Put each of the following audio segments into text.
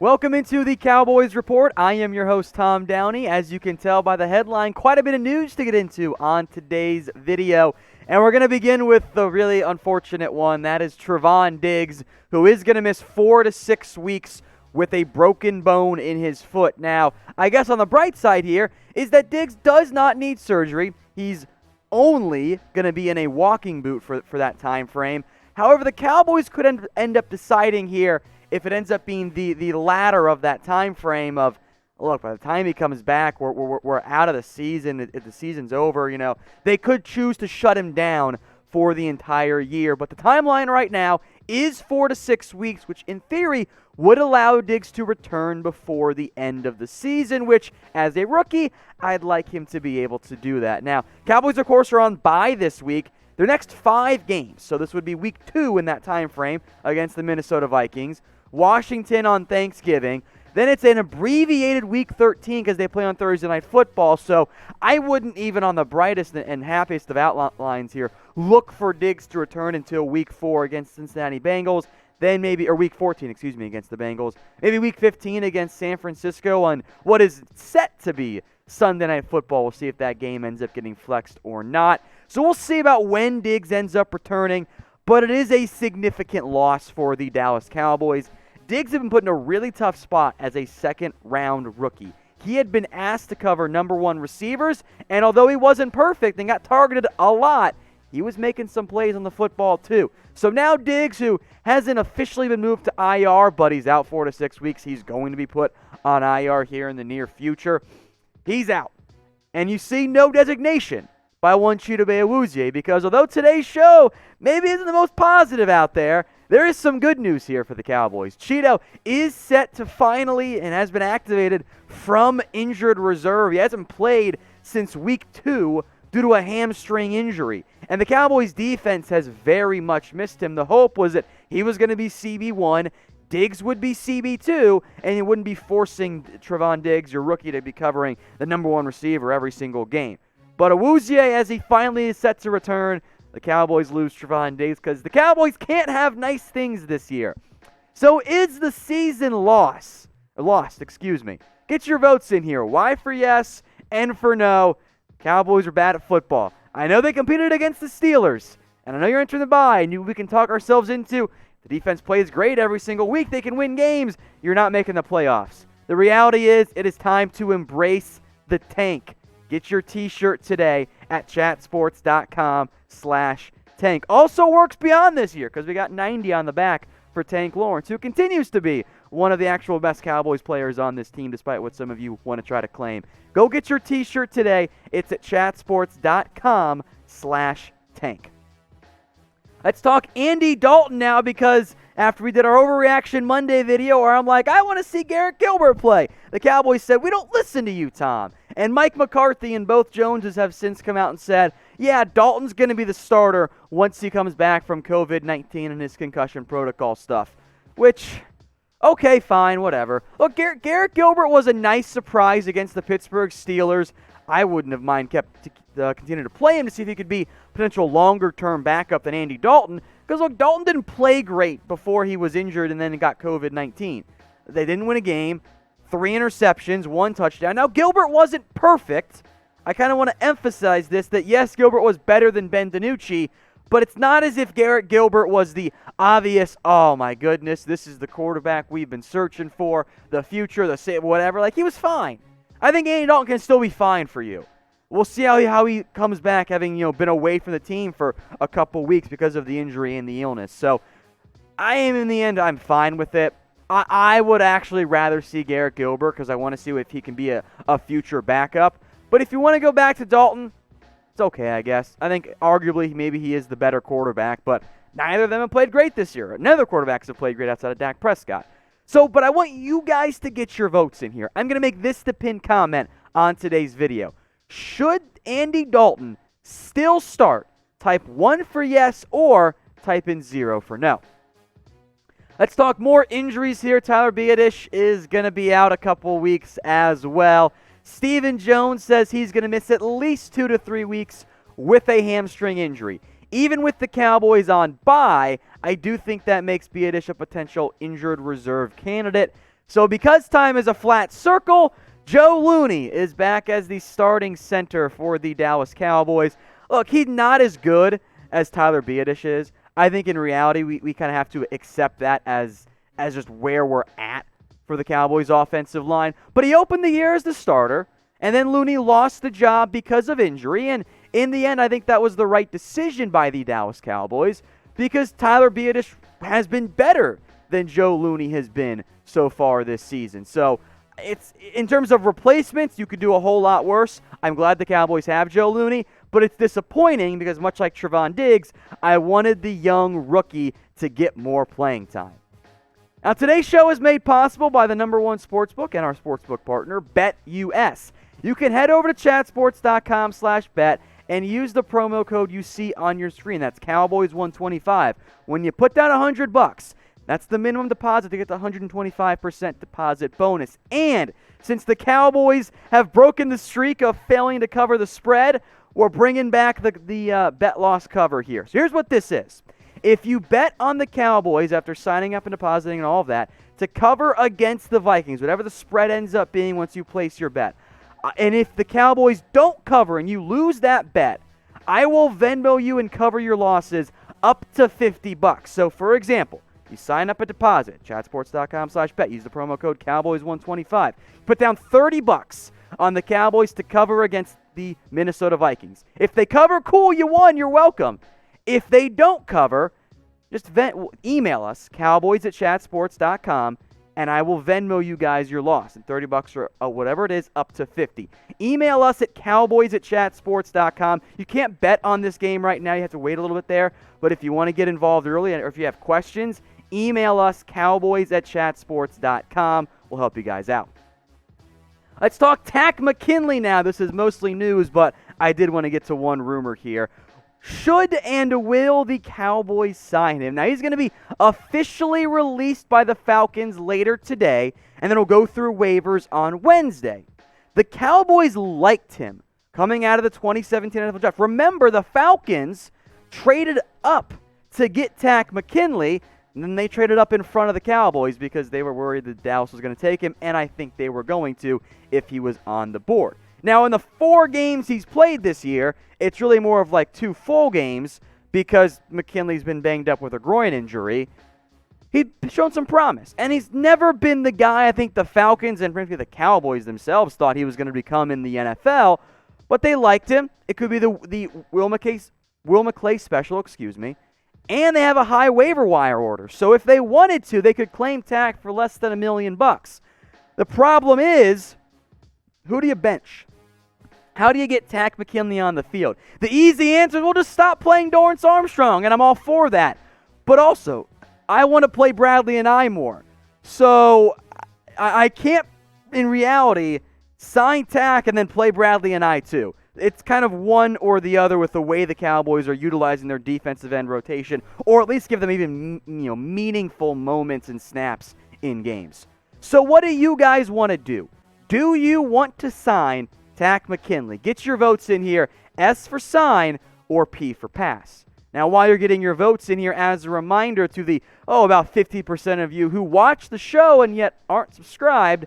Welcome into the Cowboys Report. I am your host, Tom Downey. As you can tell by the headline, quite a bit of news to get into on today's video. And we're going to begin with the really unfortunate one. That is Trevon Diggs, who is going to miss 4 to 6 weeks with a broken bone in his foot. Now, I guess on the bright side here is that Diggs does not need surgery. He's only going to be in a walking boot for that time frame. However, the Cowboys could end up deciding here if it ends up being the latter of that time frame of, look, by the time he comes back, we're out of the season. The season's over, They could choose to shut him down for the entire year. But the timeline right now is 4 to 6 weeks, which in theory would allow Diggs to return before the end of the season, which, as a rookie, I'd like him to be able to do that. Now, Cowboys, of course, are on bye this week. Their next 5 games, so this would be week 2 in that time frame against the Minnesota Vikings. Washington on Thanksgiving. Then it's an abbreviated week 13 because they play on Thursday Night Football. So I wouldn't even on the brightest and happiest of outlines here look for Diggs to return until week 4 against Cincinnati Bengals. Then maybe, or week 14, against the Bengals. Maybe week 15 against San Francisco on what is set to be Sunday Night Football. We'll see if that game ends up getting flexed or not. So we'll see about when Diggs ends up returning. But it is a significant loss for the Dallas Cowboys. Diggs had been put in a really tough spot as a second-round rookie. He had been asked to cover number 1 receivers, and although he wasn't perfect and got targeted a lot, he was making some plays on the football too. So now Diggs, who hasn't officially been moved to IR, but he's out 4 to 6 weeks, he's going to be put on IR here in the near future. He's out. And you see no designation by one Chidobe Awuzie, because although today's show maybe isn't the most positive out there, there is some good news here for the Cowboys. Chido is set to finally and has been activated from injured reserve. He hasn't played since week 2 due to a hamstring injury. And the Cowboys defense has very much missed him. The hope was that he was going to be CB1, Diggs would be CB2, and he wouldn't be forcing Trevon Diggs, your rookie, to be covering the number 1 receiver every single game. But Awuzie, as he finally is set to return, the Cowboys lose Trevon Diggs because the Cowboys can't have nice things this year. So is the season lost? Get your votes in here. Y for yes and for no. Cowboys are bad at football. I know they competed against the Steelers, and I know you're entering the bye, and we can talk ourselves into the defense plays great every single week. They can win games. You're not making the playoffs. The reality is it is time to embrace the tank. Get your t-shirt today at chatsports.com/tank. Also works beyond this year because we got 90 on the back for Tank Lawrence, who continues to be one of the actual best Cowboys players on this team, despite what some of you want to try to claim. Go get your t-shirt today. It's at chatsports.com/tank. Let's talk Andy Dalton now, because after we did our Overreaction Monday video where I'm like, I want to see Garrett Gilbert play, the Cowboys said, we don't listen to you, Tom. And Mike McCarthy and both Joneses have since come out and said, yeah, Dalton's going to be the starter once he comes back from COVID-19 and his concussion protocol stuff. Which, okay, fine, whatever. Look, Garrett Gilbert was a nice surprise against the Pittsburgh Steelers. I wouldn't have continued to play him to see if he could be potential longer-term backup than Andy Dalton. Because, look, Dalton didn't play great before he was injured and then got COVID-19. They didn't win a game. 3 interceptions, 1 touchdown. Now, Gilbert wasn't perfect. I kind of want to emphasize this, that yes, Gilbert was better than Ben DiNucci, but it's not as if Garrett Gilbert was the obvious, oh my goodness, this is the quarterback we've been searching for, the future, whatever. Like, he was fine. I think Andy Dalton can still be fine for you. We'll see how he comes back, having been away from the team for a couple weeks because of the injury and the illness. So, in the end, I'm fine with it. I would actually rather see Garrett Gilbert because I want to see if he can be a future backup. But if you want to go back to Dalton, it's okay, I guess. I think arguably maybe he is the better quarterback, but neither of them have played great this year. None of the quarterbacks have played great outside of Dak Prescott. So, but I want you guys to get your votes in here. I'm going to make this the pinned comment on today's video. Should Andy Dalton still start? Type 1 for yes or type in 0 for no. Let's talk more injuries here. Tyler Biadiasz is going to be out a couple weeks as well. Stephen Jones says he's going to miss at least 2 to 3 weeks with a hamstring injury. Even with the Cowboys on bye, I do think that makes Biadiasz a potential injured reserve candidate. So because time is a flat circle, Joe Looney is back as the starting center for the Dallas Cowboys. Look, he's not as good as Tyler Biadiasz is. I think in reality, we kind of have to accept that as just where we're at for the Cowboys offensive line. But he opened the year as the starter, and then Looney lost the job because of injury. And in the end, I think that was the right decision by the Dallas Cowboys because Tyler Biadiasz has been better than Joe Looney has been so far this season. So it's in terms of replacements, you could do a whole lot worse. I'm glad the Cowboys have Joe Looney, but it's disappointing because much like Trevon Diggs, I wanted the young rookie to get more playing time. Now, today's show is made possible by the #1 sportsbook and our sportsbook partner, BetUS. You can head over to chatsports.com/bet and use the promo code you see on your screen. That's Cowboys125. When you put down $100, that's the minimum deposit to get the 125% deposit bonus. And since the Cowboys have broken the streak of failing to cover the spread, we're bringing back the bet loss cover here. So here's what this is. If you bet on the Cowboys after signing up and depositing and all of that to cover against the Vikings, whatever the spread ends up being once you place your bet, and if the Cowboys don't cover and you lose that bet, I will Venmo you and cover your losses up to $50. So for example, you sign up a deposit, chatsports.com/bet, use the promo code Cowboys125. Put down $30 on the Cowboys to cover against the Minnesota Vikings. If they cover, cool, you won, you're welcome. If they don't cover, just email us, cowboys@chatsports.com, and I will Venmo you guys your loss. And $30 or whatever it is, up to $50. Email us at cowboys@chatsports.com. You can't bet on this game right now. You have to wait a little bit there. But if you want to get involved early or if you have questions, email us, cowboys@chatsports.com. We'll help you guys out. Let's talk Takk McKinley now. This is mostly news, but I did want to get to one rumor here. Should and will the Cowboys sign him? Now, he's going to be officially released by the Falcons later today, and then he'll go through waivers on Wednesday. The Cowboys liked him coming out of the 2017 NFL Draft. Remember, the Falcons traded up to get Takk McKinley, and then they traded up in front of the Cowboys because they were worried that Dallas was going to take him, and I think they were going to if he was on the board. Now, in the 4 games he's played this year, it's really more of like 2 full games because McKinley's been banged up with a groin injury. He's shown some promise, and he's never been the guy I think the Falcons and frankly the Cowboys themselves thought he was going to become in the NFL, but they liked him. It could be the Will McClay special, and they have a high waiver wire order. So if they wanted to, they could claim Takk for less than $1 million. The problem is, who do you bench? How do you get Takk McKinley on the field? The easy answer is we'll just stop playing Dorance Armstrong, and I'm all for that. But also, I want to play Bradlee Anae more. So I can't, in reality, sign Takk and then play Bradlee Anae too. It's kind of one or the other with the way the Cowboys are utilizing their defensive end rotation, or at least give them even meaningful moments and snaps in games. So what do you guys want to do? Do you want to sign Takk McKinley? Get your votes in here, S for sign or P for pass. Now, while you're getting your votes in here, as a reminder to the, about 50% of you who watch the show and yet aren't subscribed,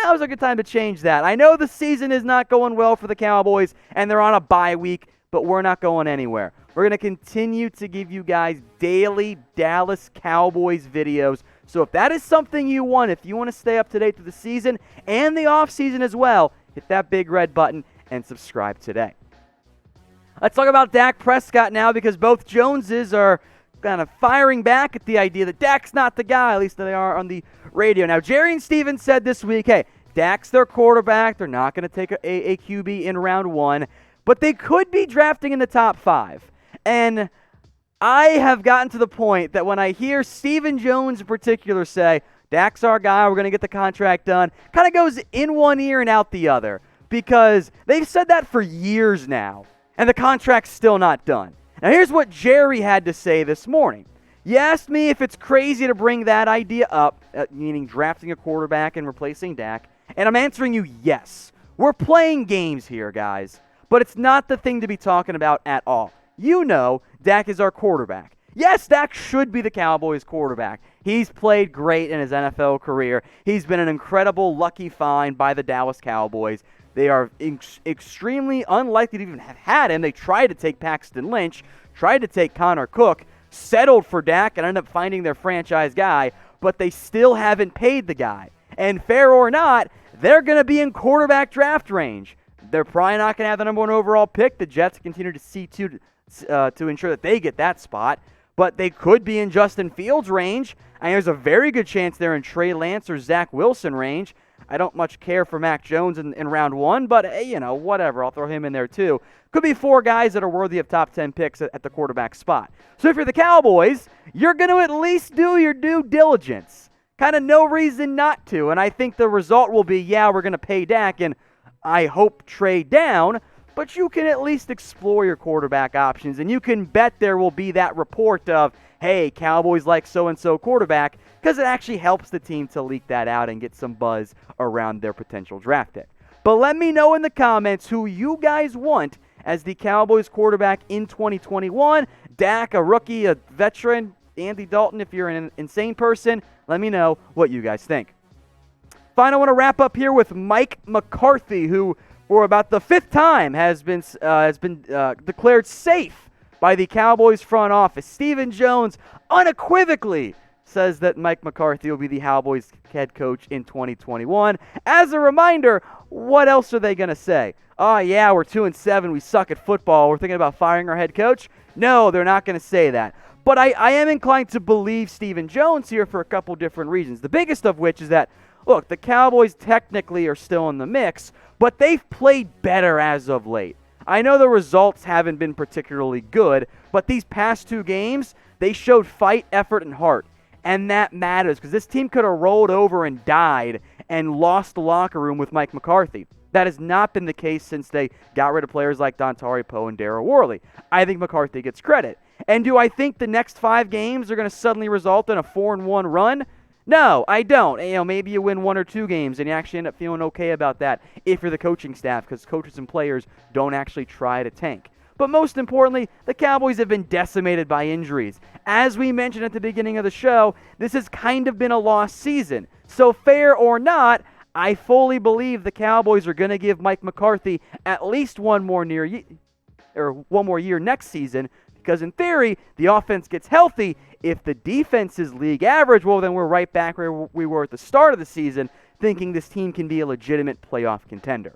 now's a good time to change that. I know the season is not going well for the Cowboys, and they're on a bye week, but we're not going anywhere. We're going to continue to give you guys daily Dallas Cowboys videos. So if that is something you want, if you want to stay up to date through the season and the offseason as well, hit that big red button and subscribe today. Let's talk about Dak Prescott now because both Joneses are kind of firing back at the idea that Dak's not the guy, at least they are on the radio. Now, Jerry and Steven said this week, hey, Dak's their quarterback. They're not going to take a QB in round 1, but they could be drafting in the top 5. And I have gotten to the point that when I hear Stephen Jones in particular say, Dak's our guy, we're going to get the contract done, kind of goes in one ear and out the other because they've said that for years now, and the contract's still not done. Now, here's what Jerry had to say this morning. You asked me if it's crazy to bring that idea up, meaning drafting a quarterback and replacing Dak, and I'm answering you yes. We're playing games here, guys, but it's not the thing to be talking about at all. You know Dak is our quarterback. Yes, Dak should be the Cowboys quarterback. He's played great in his NFL career. He's been an incredible lucky find by the Dallas Cowboys. They are extremely unlikely to even have had him. They tried to take Paxton Lynch, tried to take Connor Cook, settled for Dak, and ended up finding their franchise guy, but they still haven't paid the guy. And fair or not, they're going to be in quarterback draft range. They're probably not going to have the number 1 overall pick. The Jets continue to see to ensure that they get that spot. But they could be in Justin Fields' range. And there's a very good chance they're in Trey Lance or Zach Wilson range. I don't much care for Mac Jones in round 1, but, whatever. I'll throw him in there too. Could be 4 guys that are worthy of top 10 picks at the quarterback spot. So if you're the Cowboys, you're going to at least do your due diligence. Kind of no reason not to. And I think the result will be, we're going to pay Dak and I hope trade down. But you can at least explore your quarterback options, and you can bet there will be that report of, hey, Cowboys like so-and-so quarterback, because it actually helps the team to leak that out and get some buzz around their potential draft pick. But let me know in the comments who you guys want as the Cowboys quarterback in 2021. Dak, a rookie, a veteran, Andy Dalton, if you're an insane person, let me know what you guys think. Finally, I want to wrap up here with Mike McCarthy, who for about the 5th time has been declared safe by the Cowboys front office. Stephen Jones unequivocally says that Mike McCarthy will be the Cowboys head coach in 2021. As a reminder, what else are they going to say? Oh, yeah, we're 2-7. We suck at football. We're thinking about firing our head coach? No, they're not going to say that. But I am inclined to believe Stephen Jones here for a couple different reasons. The biggest of which is that, look, the Cowboys technically are still in the mix, but they've played better as of late. I know the results haven't been particularly good, but these past 2 games, they showed fight, effort, and heart. And that matters because this team could have rolled over and died and lost the locker room with Mike McCarthy. That has not been the case since they got rid of players like Dontari Poe and Darryl Worley. I think McCarthy gets credit. And do I think the next 5 games are going to suddenly result in a 4-1 run? No, I don't. Maybe you win 1 or 2 games and you actually end up feeling okay about that if you're the coaching staff, because coaches and players don't actually try to tank. But most importantly, the Cowboys have been decimated by injuries. As we mentioned at the beginning of the show, this has kind of been a lost season. So fair or not, I fully believe the Cowboys are going to give Mike McCarthy at least one more year next season, because in theory, the offense gets healthy. If the defense is league average, well, then we're right back where we were at the start of the season, thinking this team can be a legitimate playoff contender.